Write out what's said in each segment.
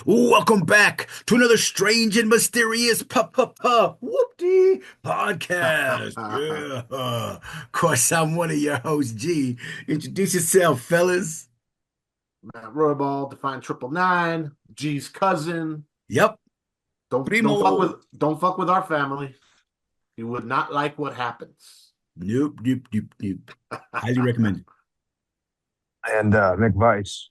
Welcome back to another strange and mysterious whoop-dee podcast. Matt Yeah. Of course, I'm one of your hosts, G. Introduce yourself, fellas. Royball, Define 999, G's cousin. Yep. Don't fuck Primo. with our family. You would not like what happens. Nope, nope, nope, nope. Highly recommended. And McVice.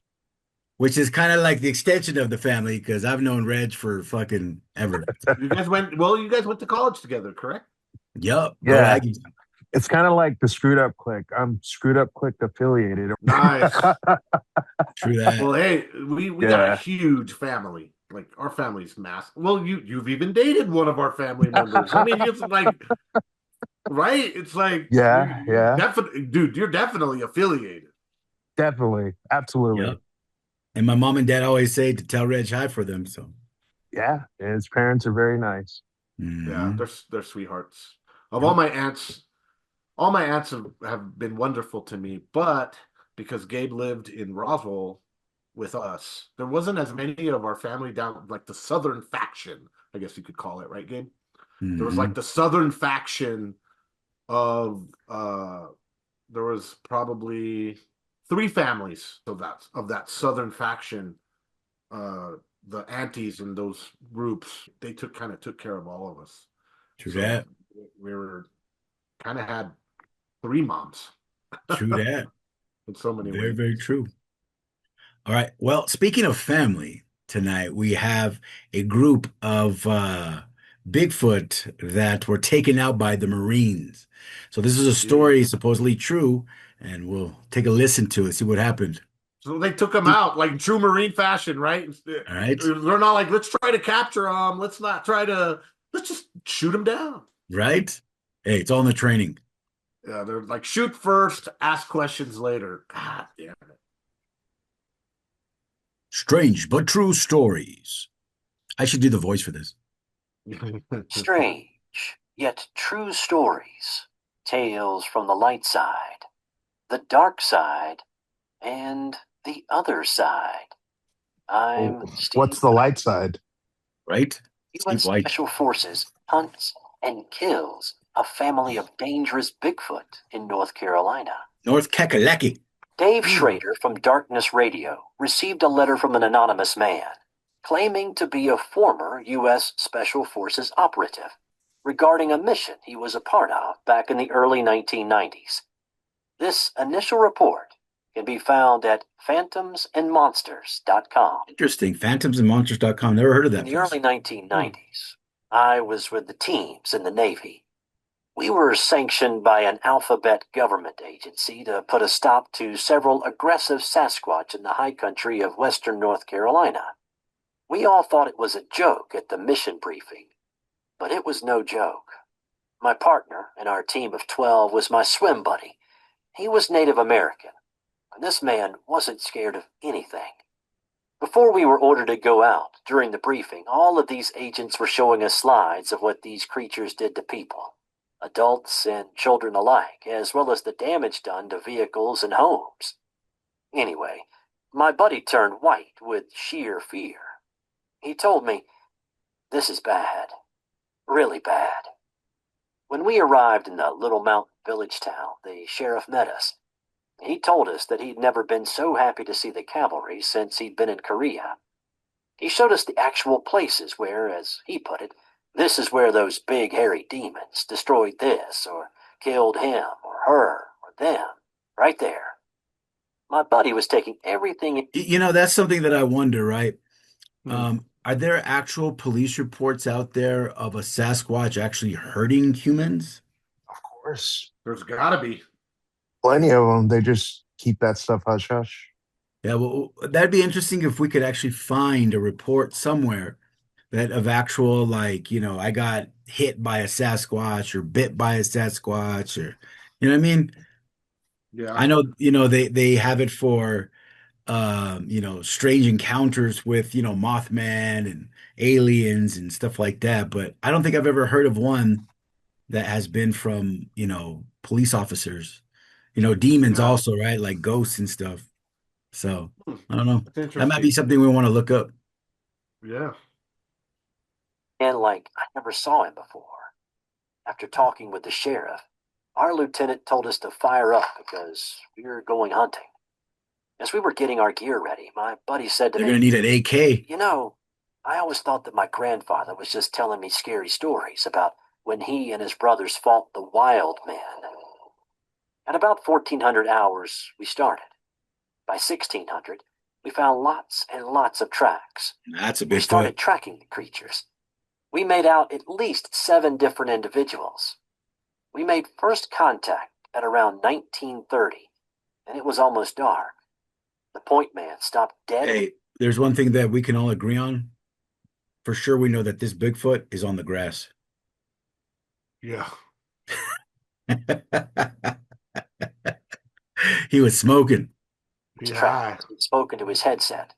Which is kind of like the extension of the family because I've known Reg for fucking ever. You guys went to college together, correct? Yup. Go Yeah, Aggies. it's kind of like the Screwed Up Click. I'm Screwed Up Click affiliated. Nice. True that. Well, hey, we got a Yeah. huge family. Like our family's massive. Well, you've even dated one of our family members. I mean, it's like right? It's like you Yeah. definitely, dude, you're definitely affiliated. Definitely. Absolutely. Yep. And my mom and dad always say to tell Reg hi for them. So, Yeah. His parents are very nice. Yeah, mhm. they're sweethearts. Of Yep. all my aunts have been wonderful to me, but because Gabe lived in Roswell with us, there wasn't as many of our family down like the southern faction, I guess you could call it, right, Gabe? There was like Mhm. the southern faction of there was probably three families of that southern faction. Uh the aunties in those groups, they took care of all of us. True So that. we were kind of had three moms True that. in so many Very, ways. very true. All right. Well, speaking of family, tonight we have a group of Bigfoot that were taken out by the Marines. So this is a Jeez. story supposedly true, and we'll take a listen to it, see what happened. So they took them out like in true Marine fashion, right? All right. They're not like, let's try to capture them. Let's not try to, let's just shoot them down. Right? Hey, it's all in the training. Yeah, they're like, shoot first, ask questions later. God damn Strange but true stories. I should do the voice for this. it. Strange, yet true stories. Tales from the light side, the dark side, and the other side. Oh, I'm Steve. what's the light side? Right? UN Steve White. Special Forces hunts and kills a family of dangerous Bigfoot in North Carolina. North Kakalaki. Dave Hmm. Schrader from Darkness Radio received a letter from an anonymous man claiming to be a former U.S. Special Forces operative regarding a mission he was a part of back in the early 1990s. This initial report can be found at phantomsandmonsters.com. Interesting. Phantomsandmonsters.com. Never heard of In that the place. early 1990s, I was with the teams in the Navy. We were sanctioned by an alphabet government agency to put a stop to several aggressive Sasquatch in the high country of western North Carolina. We all thought it was a joke at the mission briefing, but it was no joke. My partner in our team of 12 was my swim buddy. He was Native American, and this man wasn't scared of anything. Before we were ordered to go out, during the briefing, all of these agents were showing us slides of what these creatures did to people, adults and children alike, as well as the damage done to vehicles and homes. Anyway, my buddy turned white with sheer fear. He told me, "This is bad. Really bad." When we arrived in the little mountain village town, the sheriff met us. He told us that he'd never been so happy to see the cavalry since he'd been in Korea. He showed us the actual places where, as he put it, this is where those big hairy demons destroyed this, or killed him, or her, or them, right there. My buddy was taking everything. That's something that I wonder, right? Hmm. Are there actual police reports out there of a Sasquatch actually hurting humans? Of course. There's gotta be. Plenty of them. They just keep that stuff hush hush. Yeah, well, that'd be interesting if we could actually find a report somewhere that of actual, like, I got hit by a Sasquatch or bit by a Sasquatch or, you know what I mean? Yeah. I know, they have it for, strange encounters with, Mothman and aliens and stuff like that. But I don't think I've ever heard of one that has been from, police officers, demons Yeah. also, right? Like ghosts and stuff. So Hmm. I don't know. That's That might be interesting. something we want to look up. Yeah. And like I never saw him before. After talking with the sheriff, our lieutenant told us to fire up because we were going hunting. As we were getting our gear ready, my buddy said to They're gonna me, need an AK. "You know, I always thought that my grandfather was just telling me scary stories about when he and his brothers fought the wild man." At about 1400 hours, we started. By 1600, we found lots and lots of tracks. That's a We Bigfoot. started tracking the creatures. We made out at least 7 different individuals. We made first contact at around 1930, and it was almost dark. The point man stopped dead. Hey, there's one thing that we can all agree on. For sure, we know that this Bigfoot is on the grass. Yeah. He was smoking. His track Yeah. and spoke into his headset.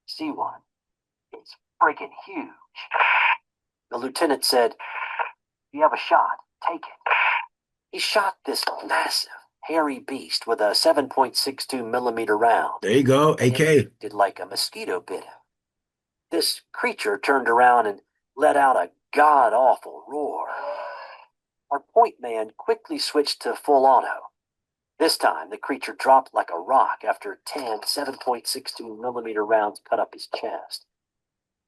"See one? It's friggin' huge." The lieutenant said, "If you have a shot, take it." He shot this massive, hairy beast with a 7.62 millimeter round, There you go, and it AK. did like a mosquito bit him. This creature turned around and let out a god awful roar. Our point man quickly switched to full auto. This time, the creature dropped like a rock after 10 7.62 millimeter rounds cut up his chest.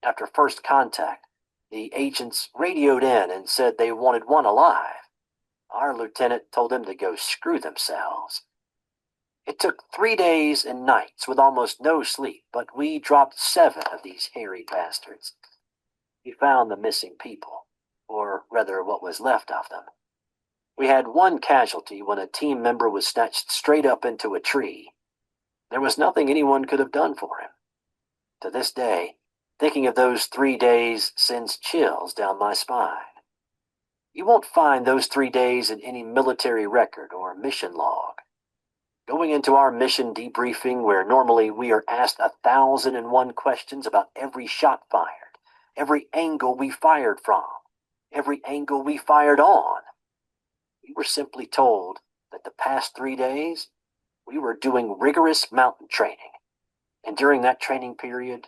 After first contact, the agents radioed in and said they wanted one alive. Our lieutenant told them to go screw themselves. It took 3 days and nights with almost no sleep, but we dropped 7 of these hairy bastards. We found the missing people, or rather what was left of them. We had one casualty when a team member was snatched straight up into a tree. There was nothing anyone could have done for him. To this day, thinking of those 3 days sends chills down my spine. You won't find those 3 days in any military record or mission log. Going into our mission debriefing, where normally we are asked 1,001 questions about every shot fired, every angle we fired from, every angle we fired on, we were simply told that the past 3 days we were doing rigorous mountain training, and during that training period,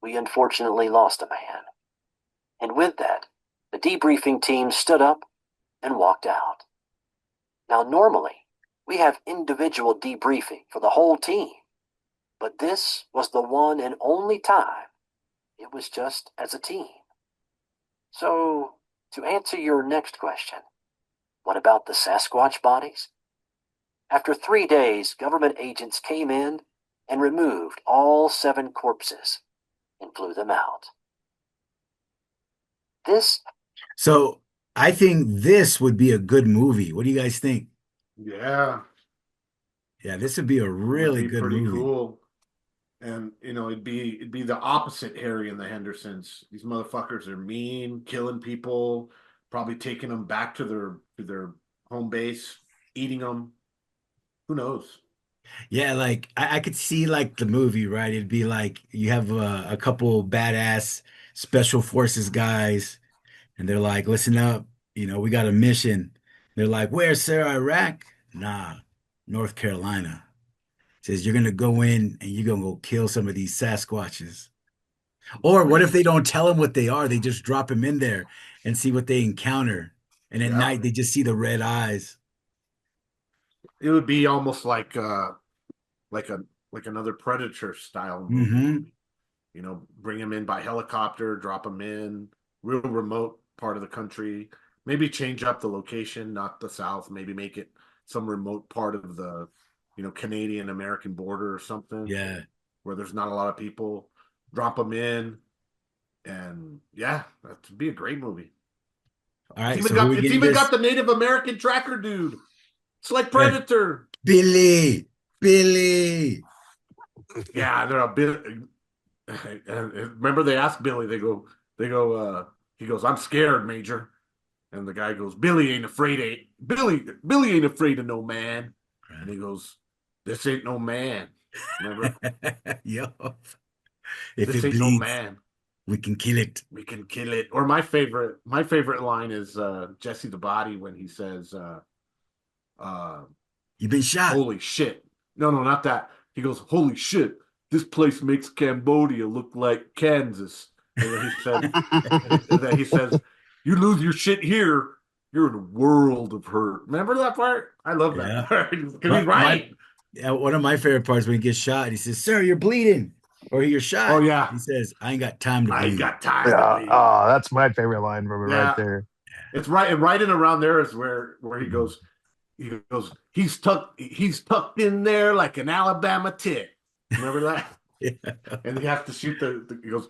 we unfortunately lost a man. And with that, the debriefing team stood up and walked out. Now, normally, we have individual debriefing for the whole team, but this was the one and only time it was just as a team. So, to answer your next question, what about the Sasquatch bodies? After 3 days, government agents came in and removed all 7 corpses and flew them out. This So I think this would be a good movie. What do you guys think? Yeah. Yeah, this would be a It would really be good pretty movie. cool. And it'd be the opposite Harry and the Hendersons. These motherfuckers are mean, killing people, probably taking them back to their home base, eating them. Who knows? Yeah, like I could see like the movie, right? It'd be like you have a couple badass special forces guys, and they're like, "Listen up, we got a mission." They're like, "Where, sir? Iraq?" Nah, North Carolina. Says you're gonna go in and you're gonna go kill some of these Sasquatches. Or what if they don't tell them what they are? They just drop them in there and see what they encounter. And at Yeah. night they just see the red eyes. It would be almost like a like another Predator style movie. Hmm. Bring them in by helicopter, drop them in real remote part of the country. Maybe change up the location, not the South. Maybe make it some remote part of the, Canadian American border or something Yeah. where there's not a lot of people. Drop them in, and yeah, that'd be a great movie. All It's right. even So who got we it's giving even this? got the Native American tracker dude. It's like Yeah. Predator. Billy. Billy. Yeah, they're a bit. And remember, they asked Billy. He goes, "I'm scared, Major." And the guy goes, Billy ain't afraid of no man." And he goes, "This ain't no man. Remember? Yo. If This it ain't no bleeds, man. we can kill it. We can kill it." Or my favorite line is Jesse the Body when he says, uh, You've been shot. "Holy shit." No, no, not that. He goes, "Holy shit. this place makes Cambodia look like Kansas. And then he said, and then he says, you lose your shit here, you're in a world of hurt. Remember that part? I love that Yeah. part because he's My right. yeah, one of my favorite parts when he gets shot, he says, "Sir, you're bleeding," or "You're Oh shot." yeah, He says, "I ain't got time to I ain't bleed." got time to Yeah. bleed. Oh, that's my favorite line from it right Yeah, there. it's right, and right in around there is where he Mhm. goes. He goes, he's tucked in there like an Alabama tick. Remember that? Yeah. And he has to shoot he goes,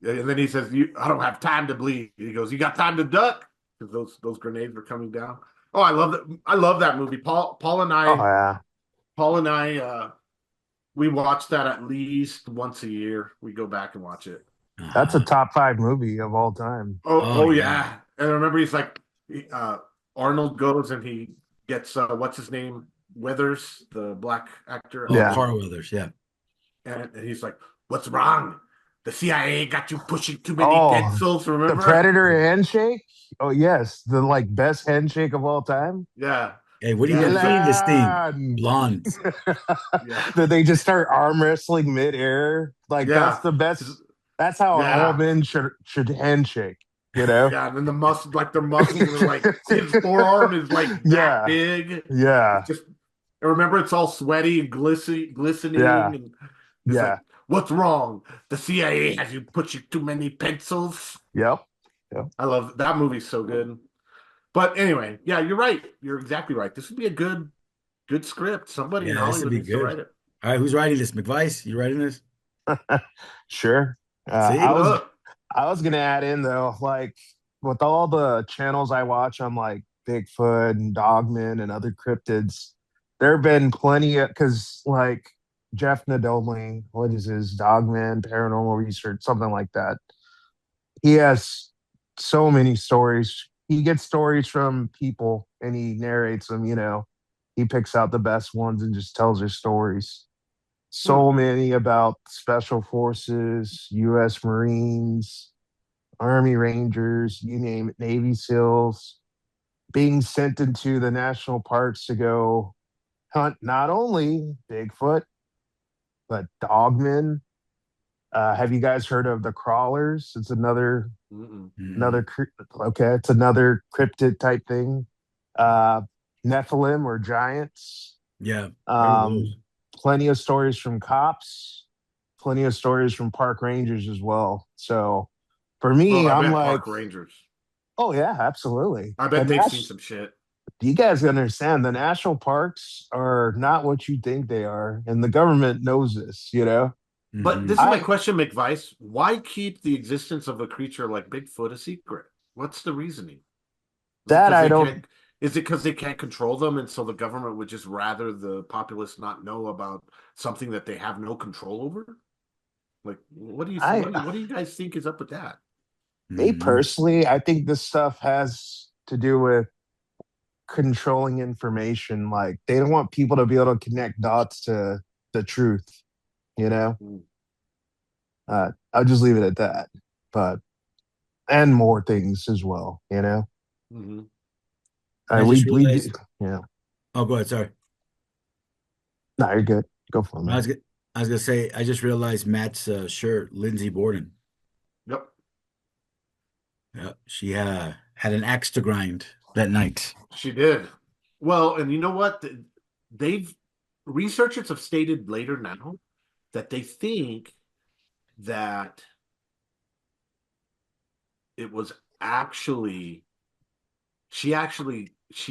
and then he says, I don't have time to bleed. He goes, you got time to duck? Because those grenades were coming down. Oh, I love that. I love that movie. Oh yeah. Paul and I, we watch that at least once a year. We go back and watch it. That's a Uh-huh. top 5 movie of all time. Oh Oh yeah. yeah. And I remember he's like, Arnold goes and he gets what's his name, Weathers, the black actor. I Oh, Yeah. forget. Carl Weathers. Yeah. And he's like, "What's wrong? The CIA got you pushing too many Oh, pencils." the Remember? Predator handshake. Oh yes, the like best handshake of all time. Yeah, Hey, what are you yeah. gonna He's like, name this thing? Glenn. Blonde. yeah, That they just start arm wrestling midair. Like that's yeah, the best. That's how all yeah, men should handshake. You know? yeah. And then the muscles, like their muscles, are like his forearm is like that Yeah, big. yeah, It's just, and remember, it's all sweaty and yeah, glistening, and it's like, yeah. "What's wrong? The CIA has you pushing too many pencils." Yep. Yep. I love that movie's so good. But anyway, yeah, you're right. You're exactly right. This would be a good script. Somebody in Yeah, this would Hollywood be needs to write good. it. All right, who's writing this? McVice? You writing this? Sure. See? Look, I was gonna add in though, like with all the channels I watch on like Bigfoot and Dogman and other cryptids, there have been plenty of because like Jeff Nadomi, what is his Dogman Paranormal Research, something like that. He has so many stories. He gets stories from people and he narrates them, you know. He picks out the best ones and just tells their stories. hmm, So many about special forces, US Marines, Army Rangers, you name it, Navy SEALs, being sent into the national parks to go hunt not only Bigfoot, but dogmen. Have you guys heard of the crawlers? It's mm-mm. Mm-mm. okay, it's another cryptid type thing. Uh, Nephilim or giants. Yeah, heard of those. Um, Plenty of stories from cops, plenty of stories from park rangers as well. So for Oh, me, I I'm bet like, park rangers. oh yeah, absolutely. I bet they've seen some shit. You guys understand the national parks are not what you think they are, and the government knows this. You know, But Hmm. this is my I question, McVice. Why keep the existence of a creature like Bigfoot a secret? What's the reasoning? Is it that because I they don't. can't? Is it because they can't control them, and so the government would just rather the populace not know about something that they have no control over? Like, what do you I what do you guys think is up with that? Me Hmm. personally, I think this stuff has to do with controlling information. Like they don't want people to be able to connect dots to the truth. You know, Mm, I'll just leave it at that. But and more things as well. You know, mhm. I just we do. realized. Yeah, Oh, go ahead. Sorry. no, you're good. Go for it, I man. was gonna, I was gonna say. I just realized Matt's shirt, Lindsay Borden. Yep, Yeah, she had an axe to grind that night. she did. Well, and you know what? They've researchers have stated later now that they think that it was actually she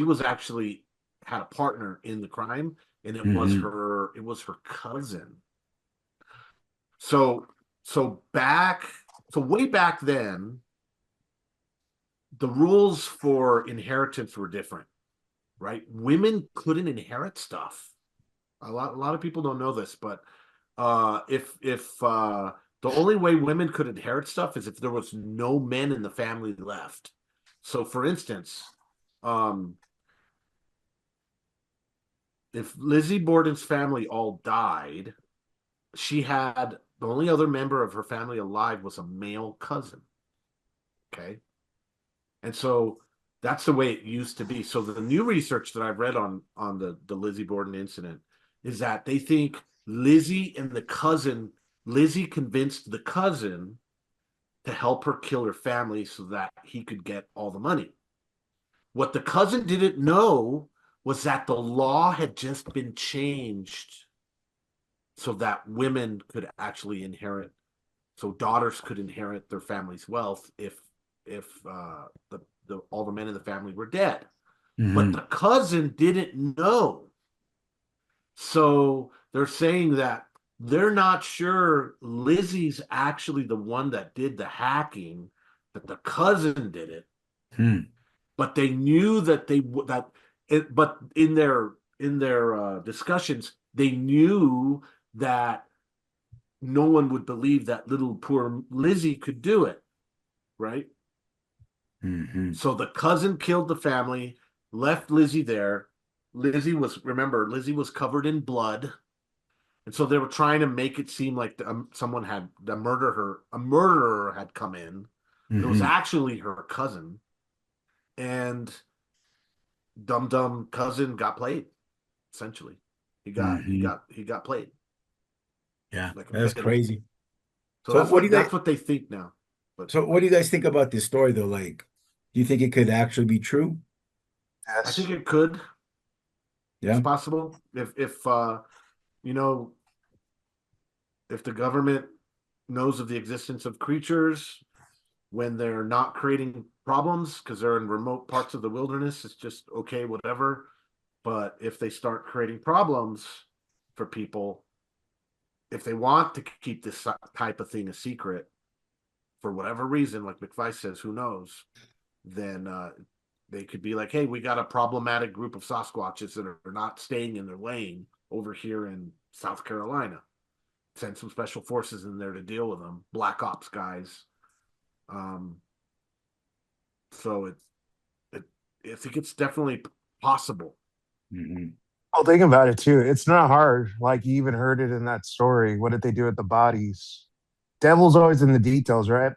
was actually had a partner in the crime, and Hmm. it was her cousin. So so back so way back then, the rules for inheritance were different, right? Women couldn't inherit stuff. A lot of people don't know this, but if the only way women could inherit stuff is if there was no men in the family left. So, for instance, um, if Lizzie Borden's family all died, she had the only other member of her family alive was a male cousin. Okay, and so that's the way it used to be. So the new research that I've read on the Lizzie Borden incident is that they think Lizzie and the cousin, Lizzie convinced the cousin to help her kill her family so that he could get all the money. What the cousin didn't know was that the law had just been changed so that women could actually inherit, so daughters could inherit their family's wealth if the all the men in the family were dead. But the Hmm. cousin didn't know. So they're saying that they're not sure Lizzie's actually the one that did the hacking, that the cousin did it, Hmm. but they knew that but in their discussions, they knew that no one would believe that little poor Lizzie could do it, right? Hmm. So the cousin killed the family, left Lizzie there. Lizzie was covered in blood. And so they were trying to make it seem like someone had a murderer had come in, but it was Hmm. actually her cousin. And Dum Dum cousin got played. Essentially, Hmm. he got played Yeah, like a that's villain. crazy. So So what do you guys? that's what they think now. But So what do you guys think about this story though? Like, do you think it could actually be true? I think Yes. it could. It's Yeah. possible if you know if the government knows of the existence of creatures when they're not creating problems because they're in remote parts of the wilderness, it's just okay, whatever. But if they start creating problems for people, if they want to keep this type of thing a secret for whatever reason, like McVice says, who knows, then they could be like, hey, we got a problematic group of Sasquatches that are not staying in their lane over here in South Carolina. Send some special forces in there to deal with them, black ops guys. Um, so it, I think it's definitely possible. Hmm. Well, think about it too. It's not hard. Like you even heard it in that story. What did they do with the bodies? Devil's always in the details, right?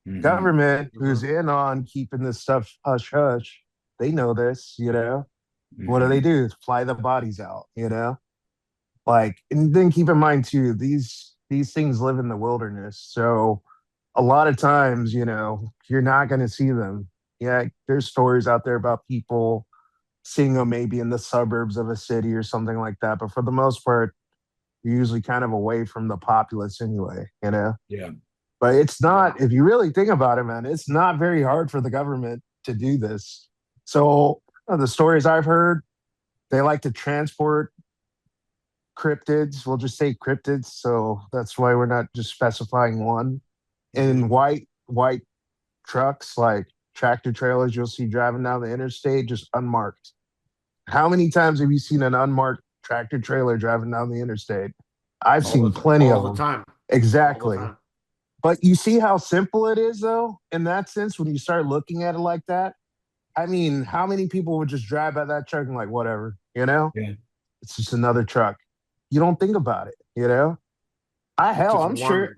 Hmm. Government, who's Mhm. in on keeping this stuff hush hush, they know this, you know. What do they Hmm. do? Fly the bodies out, you know? Like, and then keep in mind too, these things live in the wilderness. So a lot of times, you know, you're not gonna see them. Yeah, there's stories out there about people seeing them maybe in the suburbs of a city or something like that. But for the most part, you're usually kind of away from the populace anyway, you know? Yeah. But it's Yeah. not, if you really think about it, man, it's not very hard for the government to do this. So the stories I've heard, they like to transport cryptids. We'll just say cryptids. So that's why we're not just specifying one. Mhm. In white trucks, like tractor trailers you'll see driving down the interstate, just unmarked. How many times have you seen an unmarked tractor trailer driving down the interstate? I've seen plenty All of the them. time, all the Exactly. time. But you see how simple it is, though, in that sense, when you start looking at it like that? I mean, how many people would just drive by that truck and like, whatever, you know? Yeah. It's just another truck. You don't think about it, you know? It's just I'm sure, one.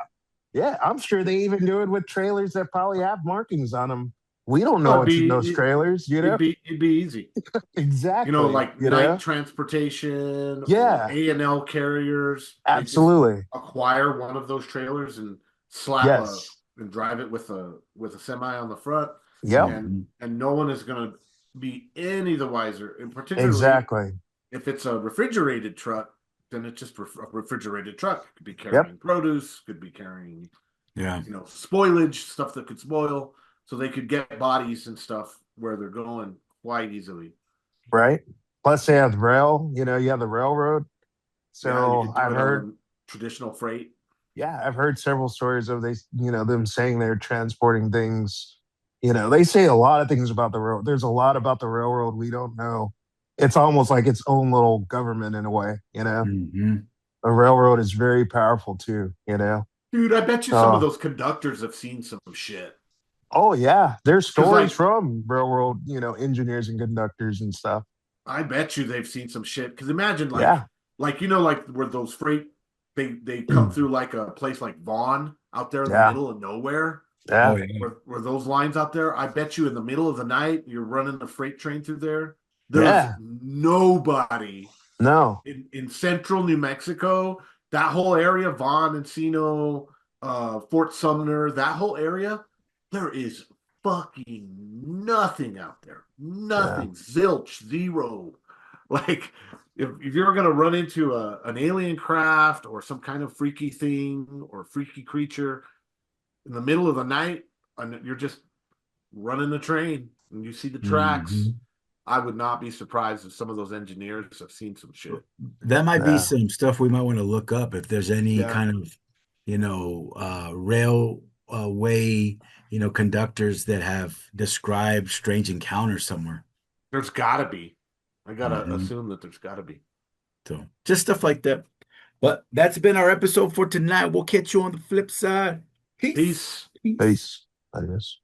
yeah, I'm sure they even do it with trailers that probably have markings on them. We don't Oh, know what's in those trailers, you know? it'd be easy. Exactly, Like you night know? transportation or Yeah, A&L carriers. They just absolutely. acquire one of those trailers and Yes. drive it with a semi on the front, Yep, and Hmm. no one is going to be any the wiser. And particularly exactly. if it's a refrigerated truck, then it's just a refrigerated truck. It could be Yep, carrying produce, could be carrying Yeah. spoilage, stuff that could spoil, so they could get bodies and stuff where they're going quite easily. right. Plus, they have rail, you know, you have the railroad. Yeah, you So could do I've it on heard, the traditional freight. yeah, I've heard several stories of they, you know, them saying they're transporting things. You know, they say a lot of things about the railroad. There's a lot about the railroad we don't know. It's almost like its own little government in a way, you know. Hmm. The railroad is very powerful too, you know. Dude, I bet you some of So, those conductors have seen some shit. oh yeah, there's Because, stories from railroad, you know, engineers and conductors and stuff. I bet you they've seen some shit. Because imagine, Yeah, like where those freight, they come through like a place like Vaughn out there in the yeah, middle of nowhere. Oh yeah, yeah. Where those lines out there, I bet you in the middle of the night, you're running a freight train through there. There's yeah. nobody No. in central New Mexico, that whole area, Vaughn, Encino, Fort Sumner, that whole area, there is fucking nothing out there. Yeah. Nothing. Zilch, zero. Like, if you're going to run into an alien craft or some kind of freaky thing or freaky creature in the middle of the night, and you're just running the train and you see the tracks, Mhm. I would not be surprised if some of those engineers have seen some shit. That might be Yeah. some stuff we might want to look up if there's any Yeah, kind of, rail way, conductors that have described strange encounters somewhere. there's gotta be. I gotta Hmm. assume that there's gotta be. So just stuff like that. But that's been our episode for tonight. We'll catch you on the flip side. Peace. Peace. Peace. Peace. I guess.